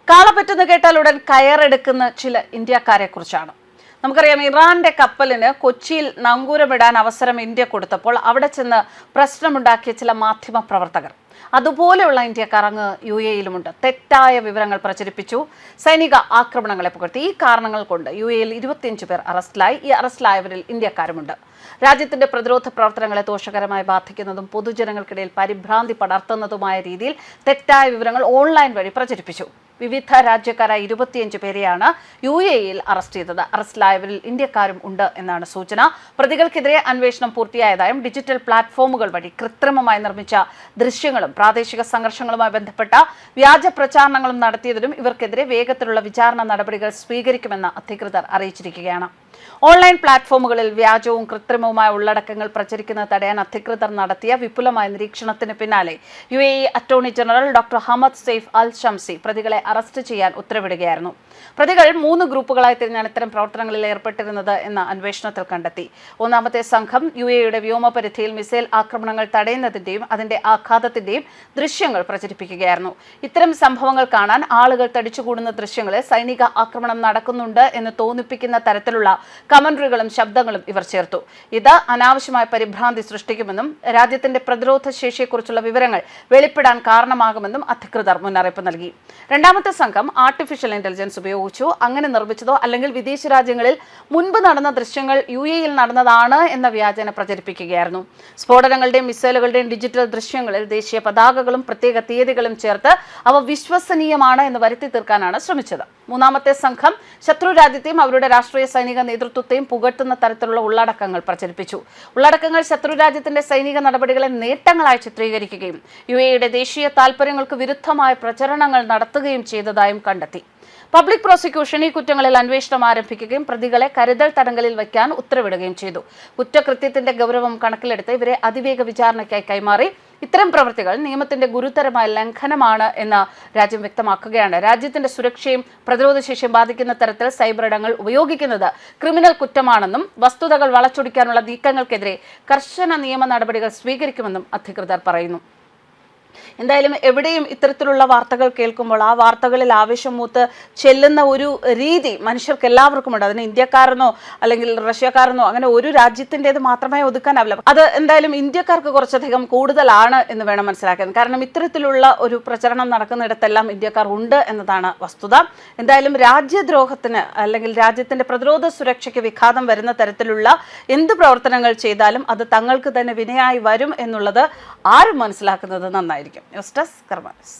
കാളപ്പറ്റെന്ന് കേട്ടാൽ ഉടൻ കയറെടുക്കുന്ന ചില ഇന്ത്യക്കാരെ കുറിച്ചാണ്. നമുക്കറിയാം, ഇറാന്റെ കപ്പലിന് കൊച്ചിയിൽ നങ്കൂരമിടാൻ അവസരം ഇന്ത്യ കൊടുത്തപ്പോൾ അവിടെ ചെന്ന് പ്രശ്നമുണ്ടാക്കിയ ചില മാധ്യമ പ്രവർത്തകർ, അതുപോലെയുള്ള ഇന്ത്യക്കാർ അങ്ങ് UAE-യിലുമുണ്ട്. തെറ്റായ വിവരങ്ങൾ പ്രചരിപ്പിച്ചു, സൈനിക ആക്രമണങ്ങളെ പുകഴ്ത്തി. ഈ കാരണങ്ങൾ കൊണ്ട് UAE-യിൽ 25 പേർ അറസ്റ്റിലായി. ഈ അറസ്റ്റിലായവരിൽ ഇന്ത്യക്കാരുമുണ്ട്. രാജ്യത്തിന്റെ പ്രതിരോധ പ്രവർത്തനങ്ങളെ ദോഷകരമായി ബാധിക്കുന്നതും പൊതുജനങ്ങൾക്കിടയിൽ പരിഭ്രാന്തി പടർത്തുന്നതുമായ രീതിയിൽ തെറ്റായ വിവരങ്ങൾ ഓൺലൈൻ വഴി പ്രചരിപ്പിച്ചു. വിവിധ രാജ്യക്കാരായ 25 പേരെയാണ് UAE-യിൽ അറസ്റ്റ് ചെയ്തത്. അറസ്റ്റിലായവരിൽ ഇന്ത്യക്കാരും ഉണ്ട് എന്നാണ് സൂചന. പ്രതികൾക്കെതിരെ അന്വേഷണം പൂർത്തിയായതായും ഡിജിറ്റൽ പ്ലാറ്റ്ഫോമുകൾ വഴി കൃത്രിമമായി നിർമ്മിച്ച ദൃശ്യങ്ങളും പ്രാദേശിക സംഘർഷങ്ങളുമായി ബന്ധപ്പെട്ട വ്യാജ പ്രചാരണങ്ങളും നടത്തിയതിലും ഇവർക്കെതിരെ വേഗത്തിലുള്ള വിചാരണ നടപടികൾ സ്വീകരിക്കുമെന്ന് അധികൃതർ അറിയിച്ചിരിക്കുകയാണ്. ഓൺലൈൻ പ്ലാറ്റ്ഫോമുകളിൽ വ്യാജവും കൃത്രിമവുമായ ഉള്ളടക്കങ്ങൾ പ്രചരിക്കുന്നത് തടയാൻ അധികൃതർ നടത്തിയ വിപുലമായ നിരീക്ഷണത്തിന് പിന്നാലെ UAE attorney general doctor Hamad Saif Al Shamsi പ്രതികളെ അറസ്റ്റ് ചെയ്യാൻ ഉത്തരവിടുകയായിരുന്നു. പ്രതികൾ 3 ഗ്രൂപ്പുകളായി തിരിഞ്ഞാണ് ഇത്തരം പ്രവർത്തനങ്ങളിൽ ഏർപ്പെട്ടിരുന്നത് എന്ന അന്വേഷണത്തിൽ കണ്ടെത്തി. ഒന്നാമത്തെ സംഘം UAE-യുടെ വ്യോമപരിധിയിൽ മിസൈൽ ആക്രമണങ്ങൾ തടയുന്നതിന്റെയും അതിന്റെ ആഘാതത്തിന്റെയും ദൃശ്യങ്ങൾ പ്രചരിപ്പിക്കുകയായിരുന്നു. ഇത്തരം സംഭവങ്ങൾ കാണാൻ ആളുകൾ തടിച്ചുകൂടുന്ന ദൃശ്യങ്ങളിൽ സൈനിക ആക്രമണം നടക്കുന്നുണ്ട് എന്ന് തോന്നിപ്പിക്കുന്ന തരത്തിലുള്ള കമന്ററികളും ശബ്ദങ്ങളും ഇവർ ചേർത്തു. ഇത് അനാവശ്യമായ പരിഭ്രാന്തി സൃഷ്ടിക്കുമെന്നും രാജ്യത്തിന്റെ പ്രതിരോധ ശേഷിയെക്കുറിച്ചുള്ള വിവരങ്ങൾ വെളിപ്പെടാൻ കാരണമാകുമെന്നും അധികൃതർ മുന്നറിയിപ്പ് നൽകി. രണ്ടാമത്തെ സംഘം ആർട്ടിഫിഷ്യൽ ഇന്റലിജൻസ് ഉപയോഗിച്ചു. അങ്ങനെ നിർമ്മിച്ചതോ അല്ലെങ്കിൽ വിദേശ രാജ്യങ്ങളിൽ മുൻപ് നടന്ന ദൃശ്യങ്ങൾ UAE-യിൽ നടന്നതാണ് എന്ന വ്യാജേന പ്രചരിപ്പിക്കുകയായിരുന്നു. സ്ഫോടനങ്ങളുടെയും മിസൈലുകളുടെയും ഡിജിറ്റൽ ദൃശ്യങ്ങളിൽ ദേശീയ പതാകകളും പ്രത്യേക തീയതികളും ചേർത്ത് അവ വിശ്വസനീയമാണ് എന്ന് വരുത്തി തീർക്കാനാണ് ശ്രമിച്ചത്. മൂന്നാമത്തെ സംഘം ശത്രു രാജ്യത്തെയും അവരുടെ രാഷ്ട്രീയ സൈനിക നേതൃത്വത്തെയും പുകഴ്ത്തുന്ന തരത്തിലുള്ള ഉള്ളടക്കങ്ങൾ പ്രചരിപ്പിച്ചു. ഉള്ളടക്കങ്ങൾ ശത്രു രാജ്യത്തിന്റെ സൈനിക നടപടികളെ നേട്ടങ്ങളായി ചിത്രീകരിക്കുകയും UAE-യുടെ ദേശീയ താൽപര്യങ്ങൾക്ക് വിരുദ്ധമായ പ്രചരണങ്ങൾ നടത്തുകയും ചെയ്തതായും കണ്ടെത്തി. പബ്ലിക് പ്രോസിക്യൂഷൻ ഈ കുറ്റങ്ങളിൽ അന്വേഷണം ആരംഭിക്കുകയും പ്രതികളെ കരുതൽ തടങ്കലിൽ വയ്ക്കാൻ ഉത്തരവിടുകയും ചെയ്തു. കുറ്റകൃത്യത്തിന്റെ ഗൗരവം കണക്കിലെടുത്ത് ഇവരെ അതിവേഗ വിചാരണയ്ക്കായി കൈമാറി. ഇത്തരം പ്രവൃത്തികൾ നിയമത്തിന്റെ ഗുരുതരമായ ലംഘനമാണ് എന്ന് രാജ്യം വ്യക്തമാക്കുകയാണ്. രാജ്യത്തിന്റെ സുരക്ഷയും പ്രതിരോധശേഷിയും ബാധിക്കുന്ന തരത്തിൽ സൈബർ ഇടങ്ങൾ ഉപയോഗിക്കുന്നത് ക്രിമിനൽ കുറ്റമാണെന്നും വസ്തുതകൾ വളച്ചൊടിക്കാനുള്ള നീക്കങ്ങൾക്കെതിരെ കർശന നിയമ നടപടികൾ സ്വീകരിക്കുമെന്നും അധികൃതർ പറയുന്നു. എന്തായാലും എവിടെയും ഇത്തരത്തിലുള്ള വാർത്തകൾ കേൾക്കുമ്പോൾ ആ വാർത്തകളിൽ ആവേശം മൂത്ത് ചെല്ലുന്ന ഒരു രീതി മനുഷ്യർക്ക് എല്ലാവർക്കും ഉണ്ട്. അതിന് ഇന്ത്യക്കാരെന്നോ അല്ലെങ്കിൽ റഷ്യക്കാരെന്നോ അങ്ങനെ ഒരു രാജ്യത്തിൻ്റെത് മാത്രമേ ഒതുക്കാനാവില്ല. അത് എന്തായാലും ഇന്ത്യക്കാർക്ക് കുറച്ചധികം കൂടുതലാണ് എന്ന് വേണം മനസ്സിലാക്കാൻ. കാരണം ഇത്തരത്തിലുള്ള ഒരു പ്രചരണം നടക്കുന്നിടത്തെല്ലാം ഇന്ത്യക്കാർ ഉണ്ട് എന്നതാണ് വസ്തുത. എന്തായാലും രാജ്യദ്രോഹത്തിന് അല്ലെങ്കിൽ രാജ്യത്തിന്റെ പ്രതിരോധ സുരക്ഷയ്ക്ക് വിഘാതം വരുന്ന തരത്തിലുള്ള എന്ത് പ്രവർത്തനങ്ങൾ ചെയ്താലും അത് തങ്ങൾക്ക് തന്നെ വിനയായി വരും എന്നുള്ളത് ആരും മനസ്സിലാക്കുന്നത് നന്നായിരിക്കും. ന്യൂസ് ഡെസ്ക് കർമ്മ ന്യൂസ്.